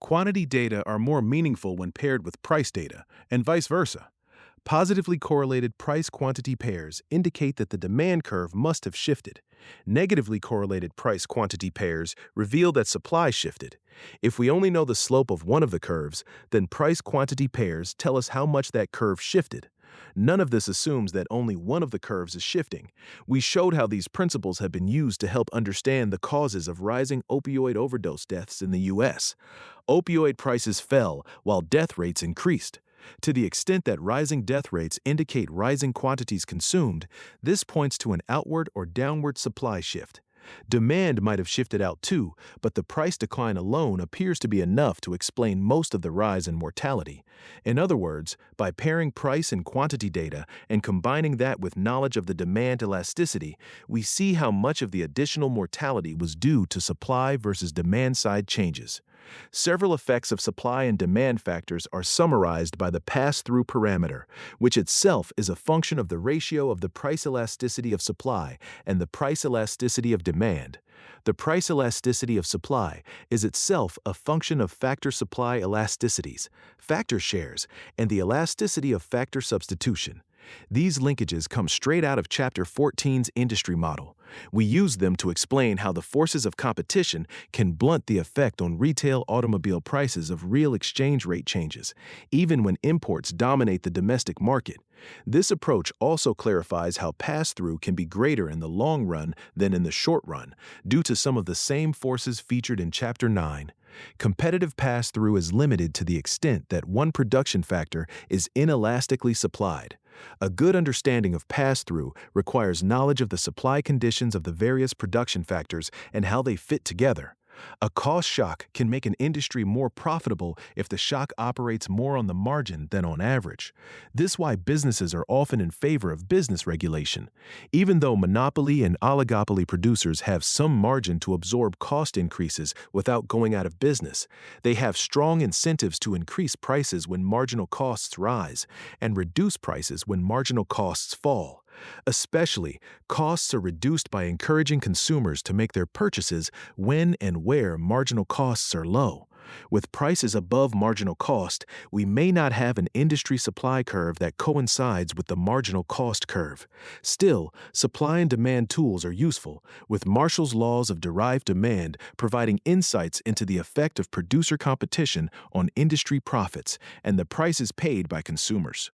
Quantity data are more meaningful when paired with price data, and vice versa. Positively correlated price quantity pairs indicate that the demand curve must have shifted. Negatively correlated price quantity pairs reveal that supply shifted. If we only know the slope of one of the curves, then price quantity pairs tell us how much that curve shifted. None of this assumes that only one of the curves is shifting. We showed how these principles have been used to help understand the causes of rising opioid overdose deaths in the U.S. Opioid prices fell while death rates increased. To the extent that rising death rates indicate rising quantities consumed, this points to an outward or downward supply shift. Demand might have shifted out too, but the price decline alone appears to be enough to explain most of the rise in mortality. In other words, by pairing price and quantity data and combining that with knowledge of the demand elasticity, we see how much of the additional mortality was due to supply versus demand side changes. Several effects of supply and demand factors are summarized by the pass-through parameter, which itself is a function of the ratio of the price elasticity of supply and the price elasticity of demand. The price elasticity of supply is itself a function of factor supply elasticities, factor shares, and the elasticity of factor substitution. These linkages come straight out of Chapter 14's industry model. We use them to explain how the forces of competition can blunt the effect on retail automobile prices of real exchange rate changes, even when imports dominate the domestic market. This approach also clarifies how pass-through can be greater in the long run than in the short run, due to some of the same forces featured in Chapter 9. Competitive pass-through is limited to the extent that one production factor is inelastically supplied. A good understanding of pass-through requires knowledge of the supply conditions of the various production factors and how they fit together. A cost shock can make an industry more profitable if the shock operates more on the margin than on average. This is why businesses are often in favor of business regulation. Even though monopoly and oligopoly producers have some margin to absorb cost increases without going out of business, they have strong incentives to increase prices when marginal costs rise and reduce prices when marginal costs fall. Especially, costs are reduced by encouraging consumers to make their purchases when and where marginal costs are low. With prices above marginal cost, we may not have an industry supply curve that coincides with the marginal cost curve. Still, supply and demand tools are useful, with Marshall's laws of derived demand providing insights into the effect of producer competition on industry profits and the prices paid by consumers.